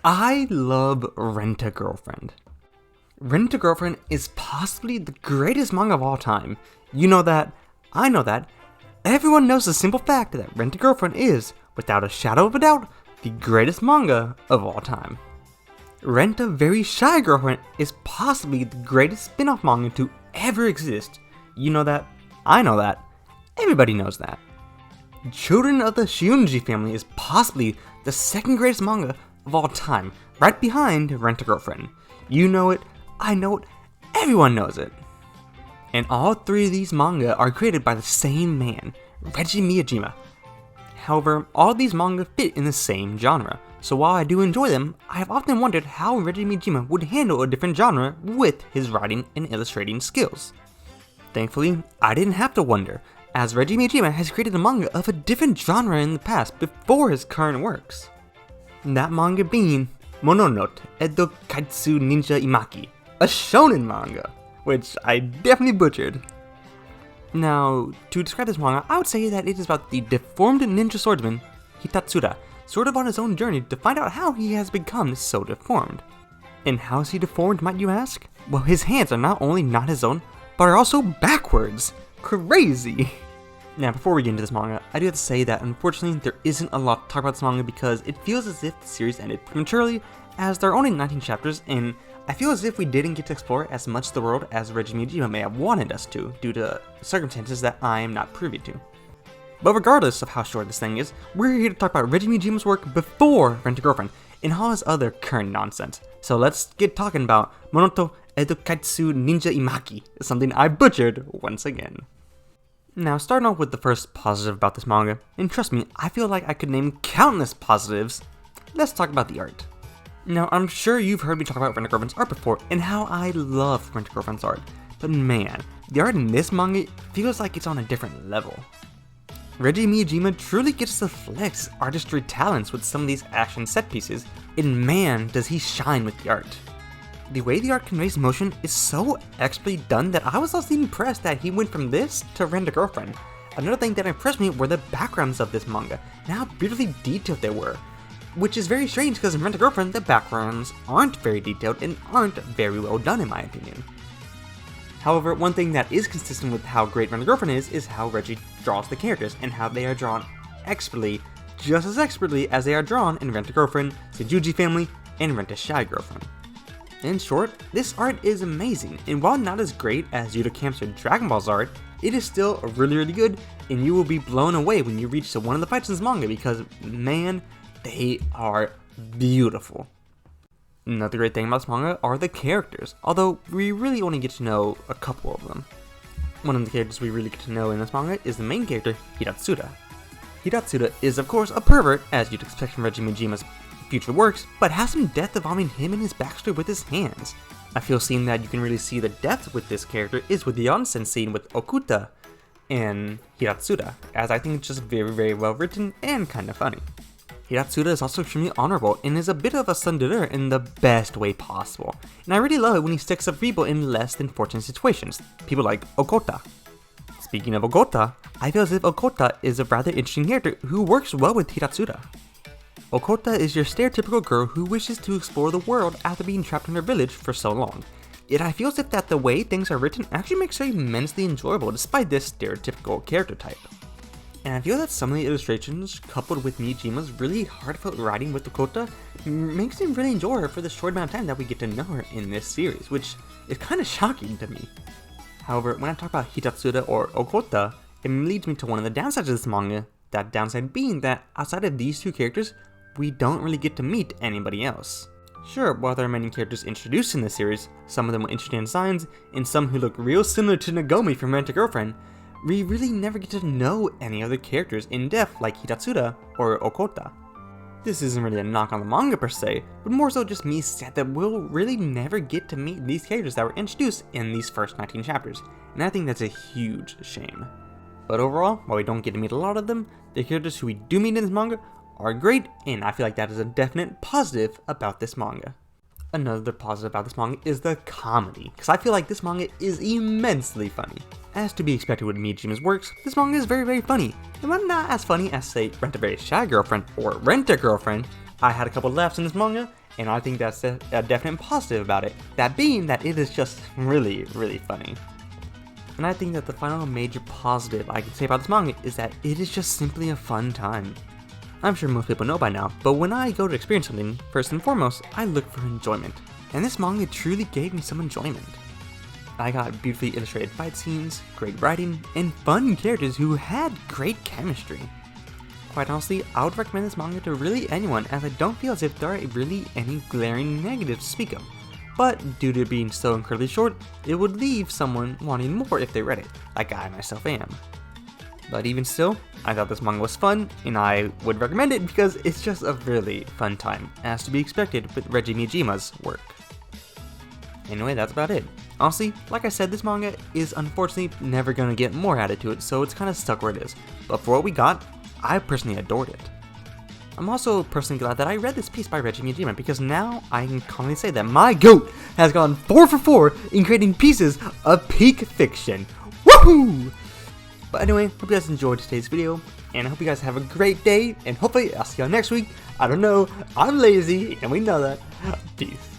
I love Rent-a-Girlfriend. Rent-a-Girlfriend is possibly the greatest manga of all time. You know that, I know that. Everyone knows the simple fact that Rent-a-Girlfriend is, without a shadow of a doubt, the greatest manga of all time. Rent-a-Very-Shy-Girlfriend is possibly the greatest spin-off manga to ever exist. You know that, I know that, everybody knows that. Children of the Shiunji family is possibly the second greatest manga of all time, right behind Rent-a-Girlfriend. You know it, I know it, everyone knows it. And all three of these manga are created by the same man, Reiji Miyajima. However, all of these manga fit in the same genre, so while I do enjoy them, I have often wondered how Reiji Miyajima would handle a different genre with his writing and illustrating skills. Thankfully, I didn't have to wonder, as Reiji Miyajima has created a manga of a different genre in the past before his current works. That manga being Mononote Edo Kaitsu Ninja Imaki, a shonen manga, which I definitely butchered. Now, to describe this manga, I would say that it is about the deformed ninja swordsman Hitatsura, sort of on his own journey to find out how he has become so deformed. And how is he deformed, might you ask? Well, his hands are not only not his own, but are also backwards. Crazy! Now, before we get into this manga, I do have to say that unfortunately there isn't a lot to talk about this manga because it feels as if the series ended prematurely, as there are only 19 chapters, and I feel as if we didn't get to explore as much of the world as Reiji Miyajima may have wanted us to, due to circumstances that I am not privy to. But regardless of how short this thing is, we're here to talk about Reiji Miyajima's work before Rent-a-Girlfriend, and all his other current nonsense. So let's get talking about Mononote Edo Kaitsu Ninja Imaki, something I butchered once again. Now, starting off with the first positive about this manga, and trust me, I feel like I could name countless positives, let's talk about the art. Now, I'm sure you've heard me talk about Rent-a-Girlfriend's art before, and how I love Rent-a-Girlfriend's art, but man, the art in this manga feels like it's on a different level. Reiji Miyajima truly gets to flex artistry talents with some of these action set pieces, and man, does he shine with the art. The way the art conveys motion is so expertly done that I was also impressed that he went from this to Rent-a-Girlfriend. Another thing that impressed me were the backgrounds of this manga, and how beautifully detailed they were. Which is very strange because in Rent-a-Girlfriend the backgrounds aren't very detailed and aren't very well done in my opinion. However, one thing that is consistent with how great Rent-a-Girlfriend is how Reiji draws the characters and how they are drawn expertly, just as expertly as they are drawn in Rent-a-Girlfriend, Shiunji family, and Rent-a-Shy-Girlfriend. In short, this art is amazing, and while not as great as Yuta Camp's or Dragon Ball's art, it is still really good, and you will be blown away when you reach to one of the fights in this manga because, man, they are beautiful. Another great thing about this manga are the characters, although we really only get to know a couple of them. One of the characters we really get to know in this manga is the main character, Hitatsura. Hitatsura is of course a pervert, as you'd expect from Reiji Miyajima's future works, but has some depth evolving him and his backstory with his hands. I feel seeing that you can really see the depth with this character is with the onsen scene with Okuta and Hitatsura, as I think it's just very well written and kind of funny. Hitatsura is also extremely honorable and is a bit of a tsundere in the best way possible, and I really love it when he sticks up for people in less than fortunate situations, people like Okota. Speaking of Okota, I feel as if Okota is a rather interesting character who works well with Hitatsura. Okota is your stereotypical girl who wishes to explore the world after being trapped in her village for so long, yet I feel as if that the way things are written actually makes her immensely enjoyable despite this stereotypical character type. And I feel that some of the illustrations, coupled with Miyajima's really heartfelt writing with Okota, makes me really enjoy her for the short amount of time that we get to know her in this series, which is kind of shocking to me. However, when I talk about Hitatsura or Okota, it leads me to one of the downsides of this manga, that downside being that outside of these two characters, we don't really get to meet anybody else. Sure, while there are many characters introduced in this series, some of them with interesting designs, and some who look real similar to Nagomi from Rent-a-Girlfriend, we really never get to know any other characters in depth like Hitatsura or Okota. This isn't really a knock on the manga per se, but more so just me sad that we'll really never get to meet these characters that were introduced in these first 19 chapters, and I think that's a huge shame. But overall, while we don't get to meet a lot of them, the characters who we do meet in this manga are great, and I feel like that is a definite positive about this manga. Another positive about this manga is the comedy, because I feel like this manga is immensely funny. As to be expected with Miyajima's works, this manga is very funny, and while not as funny as, say, Rent-a-Very-Shy-Girlfriend or Rent-a-Girlfriend, I had a couple laughs in this manga, and I think that's a definite positive about it, that being that it is just really, really funny. And I think that the final major positive I can say about this manga is that it is just simply a fun time. I'm sure most people know by now, but when I go to experience something, first and foremost, I look for enjoyment. And this manga truly gave me some enjoyment. I got beautifully illustrated fight scenes, great writing, and fun characters who had great chemistry. Quite honestly, I would recommend this manga to really anyone, as I don't feel as if there are really any glaring negatives to speak of. But due to it being so incredibly short, it would leave someone wanting more if they read it, like I myself am. But even still, I thought this manga was fun, and I would recommend it because it's just a really fun time, as to be expected with Reiji Miyajima's work. Anyway, that's about it. Honestly, like I said, this manga is unfortunately never gonna get more added to it, so it's kinda stuck where it is. But for what we got, I personally adored it. I'm also personally glad that I read this piece by Reiji Miyajima, because now I can confidently say that my GOAT has gone 4 for 4 in creating pieces of peak fiction. Woohoo! But anyway, hope you guys enjoyed today's video, and I hope you guys have a great day, and hopefully I'll see y'all next week. I don't know, I'm lazy, and we know that. Peace.